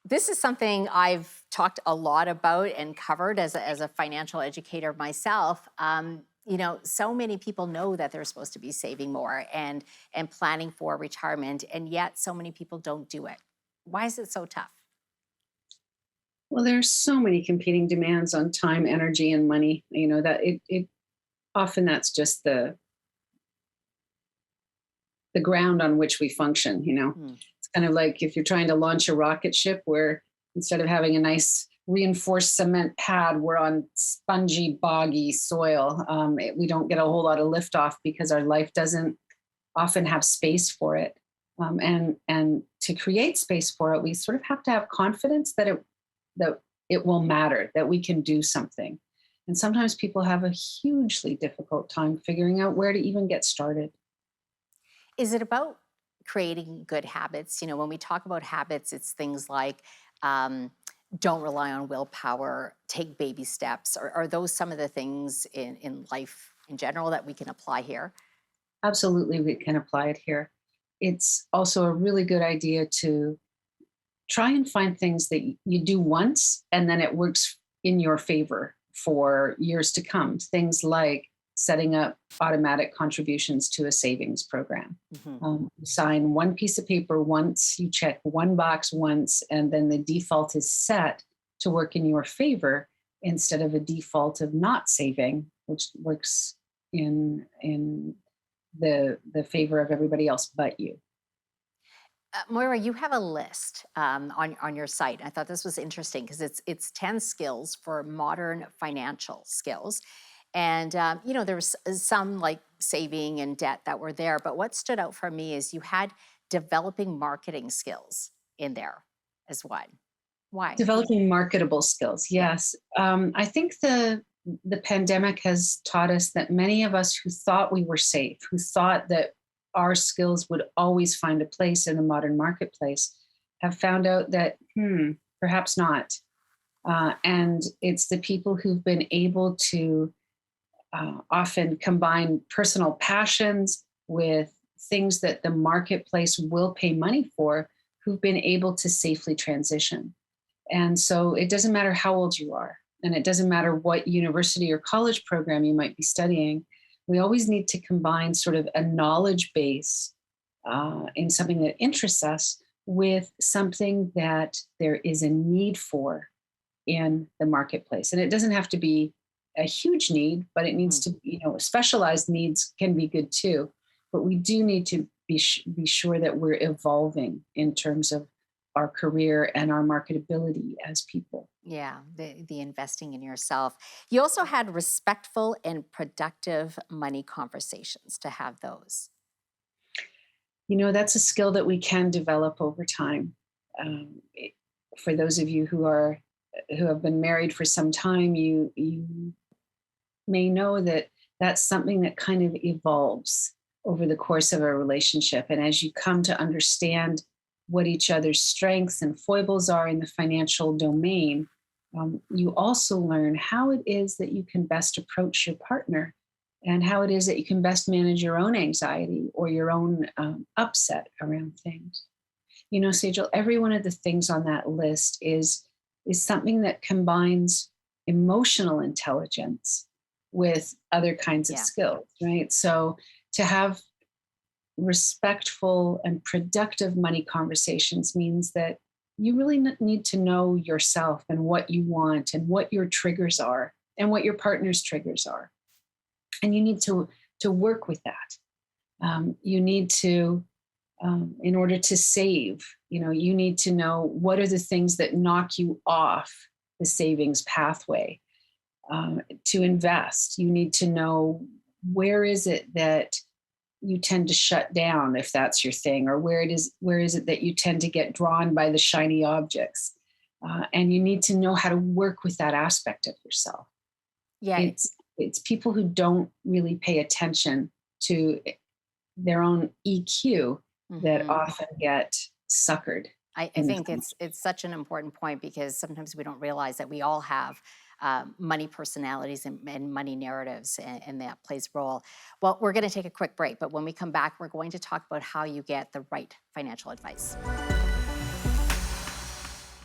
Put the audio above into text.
This is something I've talked a lot about and covered as a financial educator myself. So many people know that they're supposed to be saving more and planning for retirement, and yet so many people don't do it. Why is it so tough? Well, there's so many competing demands on time, energy, and money. That it often that's just the ground on which we function. Mm. It's kind of like if you're trying to launch a rocket ship where instead of having a nice reinforced cement pad, we're on spongy, boggy soil. We don't get a whole lot of lift off because our life doesn't often have space for it. And to create space for it, we sort of have to have confidence that it will matter, that we can do something. And sometimes people have a hugely difficult time figuring out where to even get started. Is it about creating good habits? When we talk about habits, it's things like um, don't rely on willpower, take baby steps. Are those some of the things in life in general that we can apply here? Absolutely, we can apply it here. It's also a really good idea to try and find things that you do once and then it works in your favor for years to come. Things like setting up automatic contributions to a savings program. Hmm. You sign one piece of paper once, you check one box once, and then the default is set to work in your favor instead of a default of not saving, which works in the favor of everybody else but you. Moira, you have a list on your site. I thought this was interesting because it's 10 skills for modern financial skills. And there was some like saving and debt that were there. But what stood out for me is you had developing marketing skills in there as one. Why? Developing marketable skills, Yeah. yes. I think the pandemic has taught us that many of us who thought we were safe, who thought that our skills would always find a place in the modern marketplace, have found out that perhaps not. And it's the people who've been able to often combine personal passions with things that the marketplace will pay money for, who've been able to safely transition. And so it doesn't matter how old you are, and it doesn't matter what university or college program you might be studying. We always need to combine sort of a knowledge base in something that interests us with something that there is a need for in the marketplace. And it doesn't have to be a huge need, but it needs Mhm. to, specialized needs can be good too. But we do need to be sure that we're evolving in terms of our career and our marketability as people. Yeah, the investing in yourself. You also had respectful and productive money conversations to have those. That's a skill that we can develop over time. For those of you who have been married for some time, you may know that that's something that kind of evolves over the course of a relationship. And as you come to understand what each other's strengths and foibles are in the financial domain, you also learn how it is that you can best approach your partner and how it is that you can best manage your own anxiety or your own upset around things. Sejal, every one of the things on that list is something that combines emotional intelligence with other kinds of Yeah. skills, right? So to have respectful and productive money conversations means that you really need to know yourself and what you want and what your triggers are and what your partner's triggers are. And you need to work with that. You need to in order to save, you need to know what are the things that knock you off the savings pathway. To invest, you need to know where is it that you tend to shut down if that's your thing, or where is it that you tend to get drawn by the shiny objects, and you need to know how to work with that aspect of yourself. Yeah. It's people who don't really pay attention to their own EQ that Mhm. often get suckered I in the think it's such an important point because sometimes we don't realize that we all have money personalities and money narratives, and that plays a role. Well, we're going to take a quick break, but when we come back, we're going to talk about how you get the right financial advice.